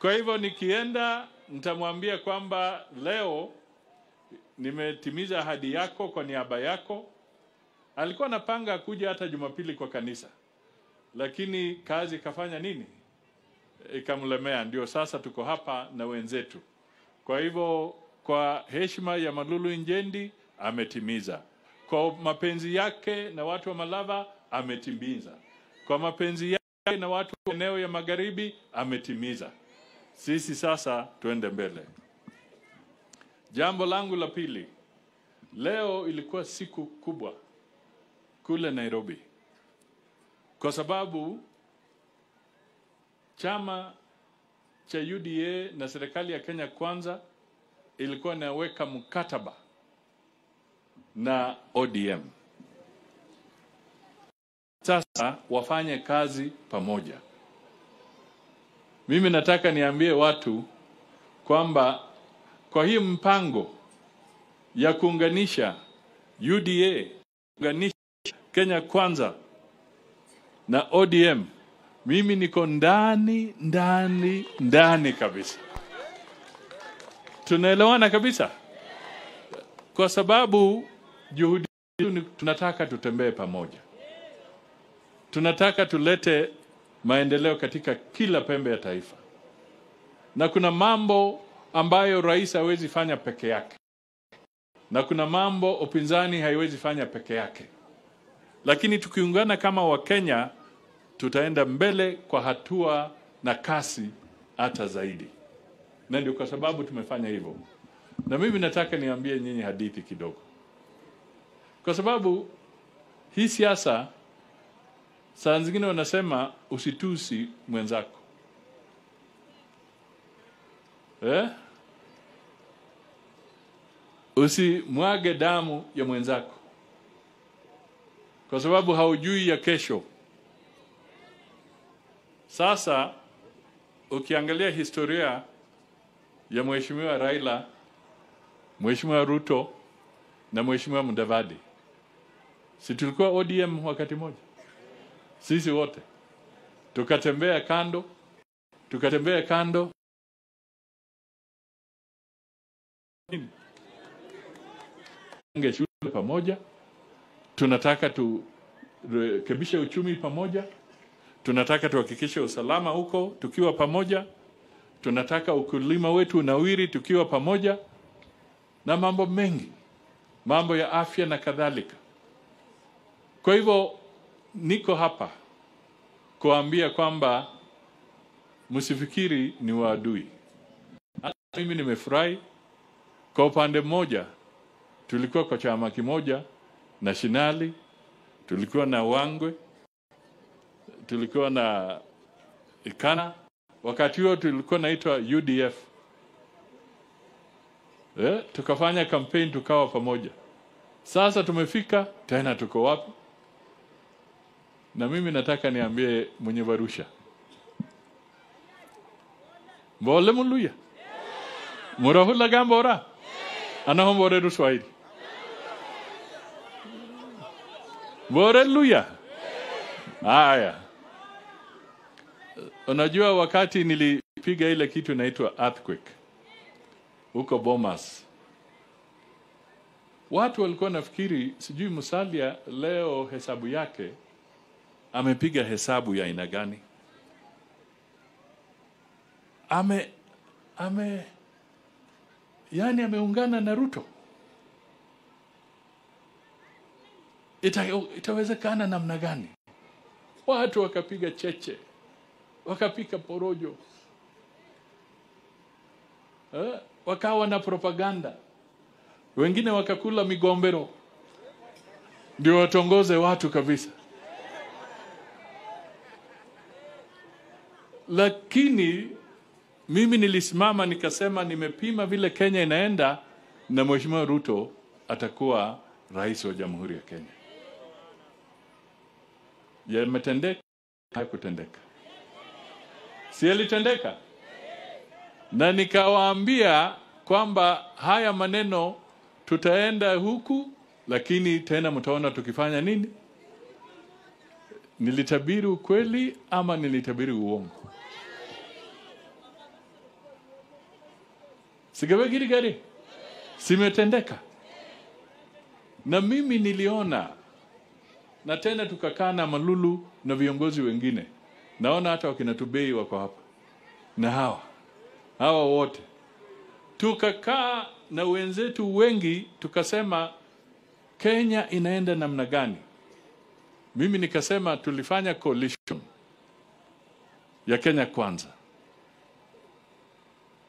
Kwa hivyo nikienda nitamwambia kwamba leo nimetimiza ahadi yako kwa niaba yako. Alikuwa anapanga kuja hata Jumapili kwa kanisa, lakini kazi kafanya nini? Ikamlemea. Ndio sasa tuko hapa na wenzetu. Kwa hivyo kwa heshima ya Malulu Njendi ametimiza. Kwa mapenzi yake na watu wa Malava ametimiza. Kwa mapenzi yake na watu wa eneo ya magharibi ametimiza. Sisi sasa tuende mbele. Jambo langu la pili. Leo ilikuwa siku kubwa kule Nairobi. Kwa sababu chama cha UDA na serikali ya Kenya Kwanza ilikuwa inaweka mkataba na ODM. Sasa wafanye kazi pamoja. Mimi nataka niambie watu kwamba kwa hii mpango ya kuunganisha UDA, kuunganisha Kenya Kwanza na ODM, mimi niko ndani kabisa. Tunaelewana kabisa? Kwa sababu juhudi tunataka tutembee pamoja. Tunataka tulete maendeleo katika kila pembe ya taifa. Na kuna mambo ambayo rais hawezi fanya peke yake. Na kuna mambo upinzani haiwezi fanya peke yake. Lakini tukiungana kama Wakenya tutaenda mbele kwa hatua na kasi hata zaidi. Na ndio kwa sababu tumefanya hivyo. Na mimi nataka niambie nyinyi hadithi kidogo. Kwa sababu hii siasa saa zingine wanasema usitusi mwenzako. Usimwage damu ya mwenzako. Kwa sababu haujui ya kesho. Sasa ukiangalia historia ya Mheshimiwa Raila, Mheshimiwa Ruto na Mheshimiwa Mudavadi. Si tulikuwa ODM wakati moja? Sisi wote. Tukatembea kando. Shule pamoja. Tunataka turekebishe uchumi pamoja. Tunataka tuhakikishe usalama huko tukiwa pamoja. Tunataka ukulima wetu unawiri tukiwa pamoja. Na mambo mengi. Mambo ya afya na kadhalika. Kwa hivyo niko hapa kuambia kwamba msifikiri ni waadui. Hata mimi nimefurahi. Kwa upande mmoja tulikuwa kwa chama kimoja na Shinali, tulikuwa na Wangwe, tulikuwa na Ikana, wakati huo tulikuwa naitwa UDF. Tukafanya campaign tukawa pamoja. Sasa tumefika tena tuko wapi? Na mimi nataka niambie mwenye Varusha. Mbole muluya. Murahula gambora. Anahom bore Ruswahili. Bore luya. Haya. Unajua wakati nilipiga ile kitu inaitwa earthquake huko Bomas, watu walikuwa nafikiri sijui Musalia leo hesabu yake amepiga hesabu ya aina gani. Yani ameungana na Ruto. Itawezekana namna gani? Watu wakapiga cheche, wakapika porojo, wakawa na propaganda, wengine wakakula migombero ndio watongoze watu kabisa. Lakini mimi nilisimama nikasema nimepima vile Kenya inaenda na Mheshimiwa Ruto atakuwa rais wa Jamhuri ya Kenya. Yametendeka, hakutendeka. Si yalitendeka? Na nikawaambia kwamba haya maneno tutaenda huku, lakini tena mtaona tukifanya nini? Nilitabiri ukweli ama nilitabiri uongo? Sigawe Girigari. Simetendeka. Na mimi niliona, na tena tukakaa na Malulu na viongozi wengine. Naona hata wakina Tubei wako hapa. Na hawa wote. Tukakaa na wenzetu wengi tukasema Kenya inaenda namna gani? Mimi nikasema tulifanya coalition ya Kenya Kwanza.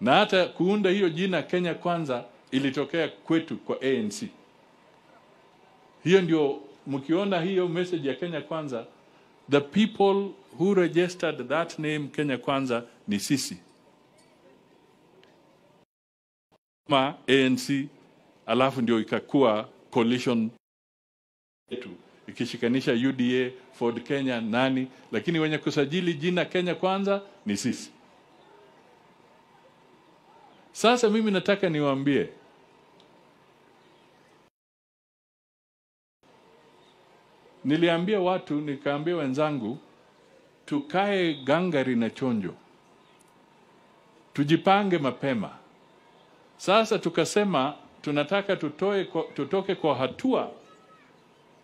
Na hata kuunda hiyo jina Kenya Kwanza ilitokea kwetu kwa ANC. Hiyo ndio mkiona hiyo message ya Kenya Kwanza, the people who registered that name Kenya Kwanza ni sisi. ANC alafu ndio ikakuwa coalition yetu ikishikanisha UDA, Ford Kenya, nani, lakini wenye kusajili jina Kenya Kwanza ni sisi. Sasa mimi nataka niwaambie, niliambia watu, nikaambia wenzangu, tukae gangari na chonjo, tujipange mapema. Sasa tukasema tunataka tutoke kwa hatua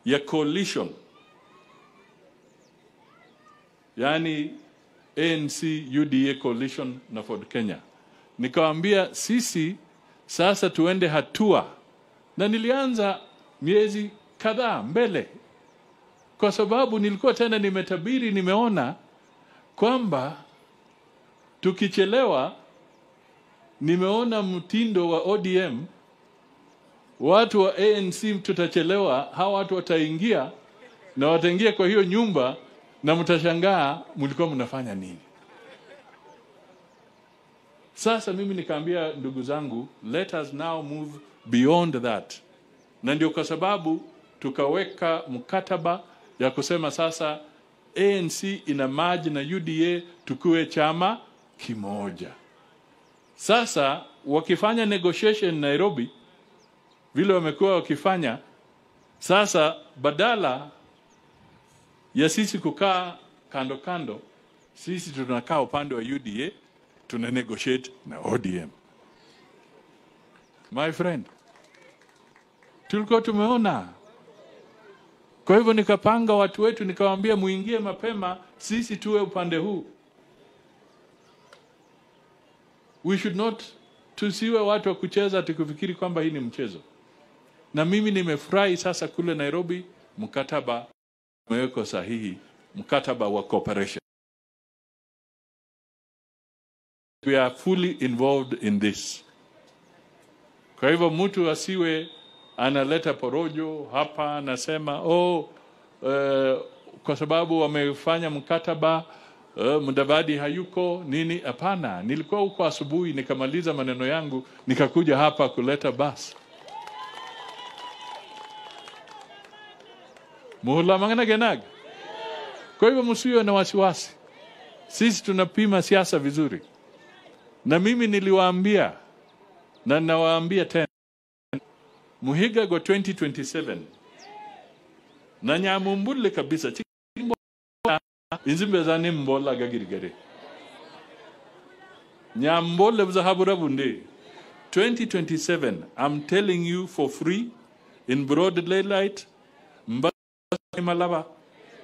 ya coalition, yani ANC UDA coalition na Ford Kenya. Nikawaambia sisi sasa tuende hatua, na nilianza miezi kadhaa mbele, kwa sababu nilikuwa tena nimetabiri, nimeona kwamba tukichelewa, nimeona mtindo wa ODM, watu wa ANC tutachelewa, hawa watu wataingia na wataingia kwa hiyo nyumba na mtashangaa mlikuwa mnafanya nini. Sasa mimi nikaambia ndugu zangu, let us now move beyond that. Na ndio kwa sababu tukaweka mkataba ya kusema sasa ANC ina merge na UDA tukue chama kimoja. Sasa wakifanya negotiation Nairobi vile wamekuwa wakifanya, sasa badala ya sisi kukaa kando kando, sisi tunakaa upande wa UDA, tuna negotiate na ODM. My friend, tulikuwa tumeona. Kwa hivyo nikapanga watu wetu, nikawaambia muingie mapema, sisi tuwe upande huu. We should not, tusiwe watu wa kucheza tukifikiri kwamba hii ni mchezo. Na mimi nimefurahi sasa kule Nairobi mkataba umewekwa sahihi, mkataba wa cooperation. We are fully involved in this. Kwa hivyo mtu asiwe analeta porojo hapa, anasema kwa sababu wamefanya mkataba Mudavadi hayuko nini. Hapana, nilikuwa huko asubuhi, nikamaliza maneno yangu, nikakuja hapa kuleta basi. Muhula mangana genag. Kwa hivyo msiwe na wasiwasi. Sisi tunapima siasa vizuri. Na mimi niliwaambia na nawaambia tena, Muhiga go 2027 na nyamumbule kabisa inzimbe zane mbola gagirigare nyambole buzahabura bunde 2027. I'm telling you for free in broad daylight, Malaba,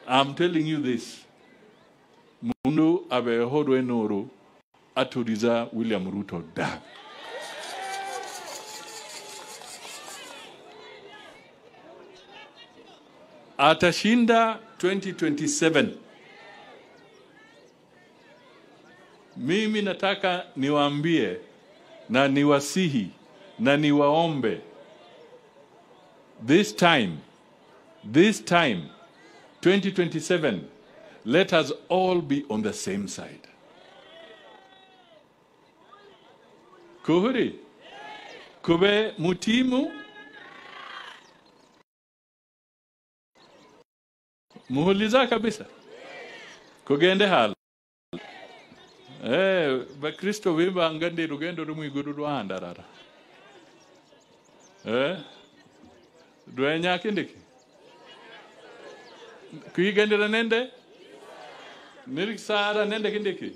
I'm telling you this, mundu abe hodwe noro aturiza William Ruto da. Atashinda 2027. Mimi nataka niwaambie na niwasihi na niwaombe, this time 2027, let us all be on the same side. Kuhuri kube mutimu muhuliza kabisa kugende hal ba Kristo wimba ngande rugendo rumu iguru rwanda rara duenya kindiki kuigendera nende niri sara nende kindiki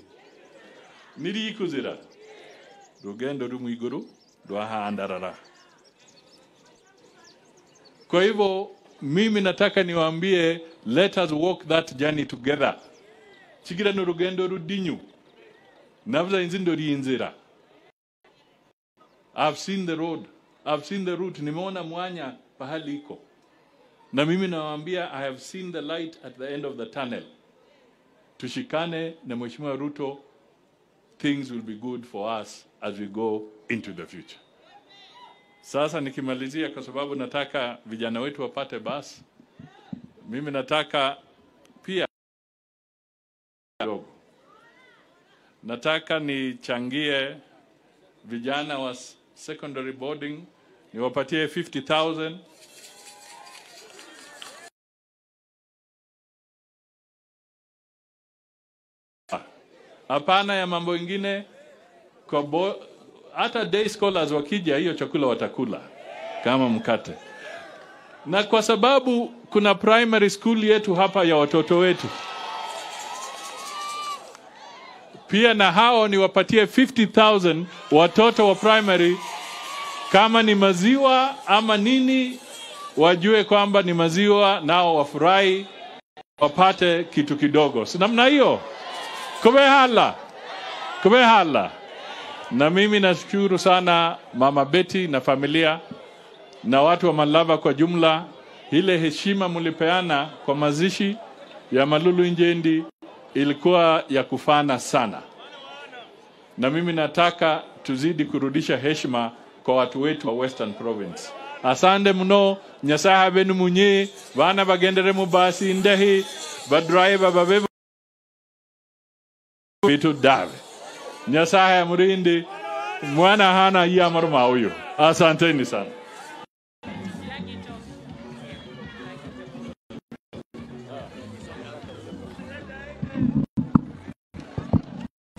niri kuzira rugendo rumwiguru rwahandarara. Kwa hivyo mimi nataka niwaambie, let us walk that journey together. Chigira no rugendo rudinyu. Navza inzindo riinzira. I've seen the road. I've seen the route. Nimeona mwanya pahali iko. Na mimi nawaambia, I have seen the light at the end of the tunnel. Tushikane na Mheshimiwa Ruto, things will be good for us as we go into the future. Sasa nikimalizia, kwa sababu nataka vijana wetu wapate basi, mimi nataka pia nataka nichangie vijana wa secondary boarding, niwapatie 50,000. Hapana ya mambo ingine, kwa hata day scholars wakija, hiyo chakula watakula kama mkate. Na kwa sababu kuna primary school yetu hapa ya watoto wetu, pia na hao niwapatie 50,000 watoto wa primary, kama ni maziwa ama nini, wajue kwamba ni maziwa, nao wafurahi, wapate kitu kidogo. Si namna hiyo? Kubehala. Na mimi nashukuru sana Mama Betty na familia na watu wa Malava kwa jumla. Ile heshima mlipeana kwa mazishi ya Malulu Injendi ilikuwa ya kufana sana. Na mimi nataka tuzidi kurudisha heshima kwa watu wetu wa Western Province. Asante mno, nyasaha benu munye, bana bagendere mubasi indahi, badriver babevu vitu dave. Nyasaha ya murindi, mwana hana iya maruma huyo. Asanteni sana.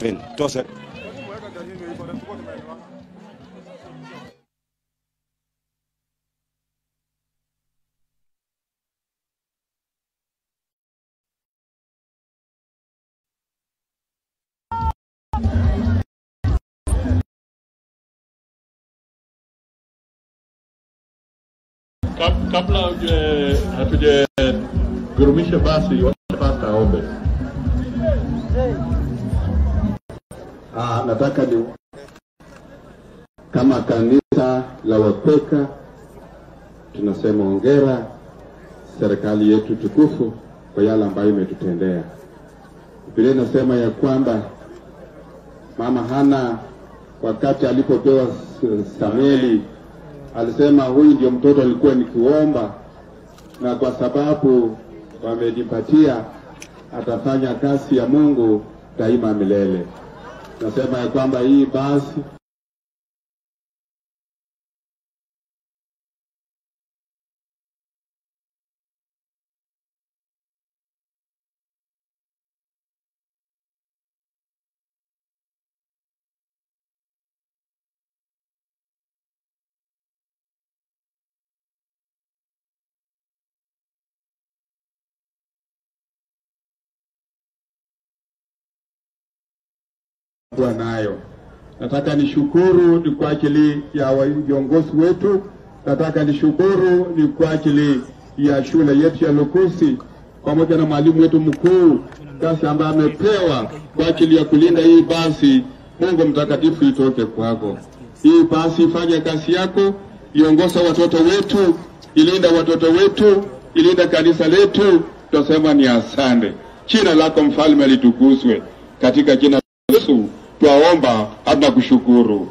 Entonces, Kabla hatuje gurumisha basi, watapata ombe. Nataka ni kama kanisa la Wakweka tunasema hongera serikali yetu tukufu kwa yale ambayo imetutendea. Biblia inasema ya kwamba Mama Hana wakati alipopewa Samueli alisema huyu ndio mtoto alikuwa nikiomba, na kwa sababu wamenipatia atafanya kazi ya Mungu daima milele. Nasema ya kwamba hii basi nayo. Nataka nishukuru ni kwa ajili ya viongozi wetu. Nataka nishukuru ni kwa ajili ya shule yetu ya Lukusi pamoja na mwalimu wetu mkuu, kazi ambayo amepewa kwa ajili ya kulinda hii basi. Mungu mtakatifu itoke kwako. Hii basi ifanye kazi yako, iongoza watoto wetu, ilinda watoto wetu, ilinda kanisa letu. Tunasema ni asante. Jina lako mfalme litukuzwe. Katika jina la Yesu twaomba hata kushukuru.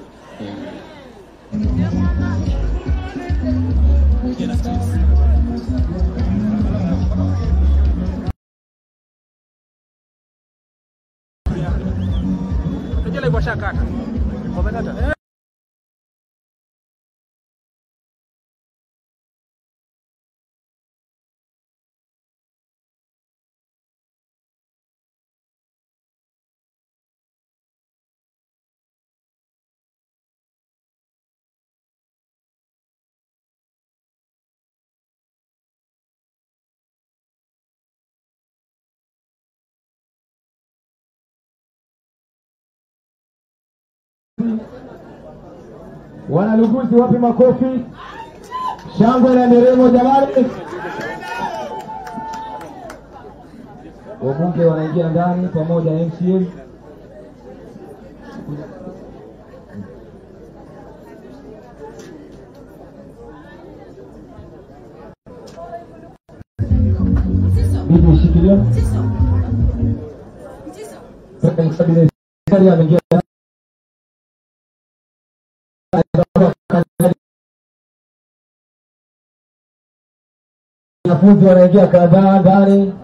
Wanaluguzi wapi makofi? Shangwe na nderemo jamani. Wabunge wanaingia ndani pamoja na MCA. Bibi shikilia. Serikali ameingia. Wanafunzi wanaingia kadhaa ndani.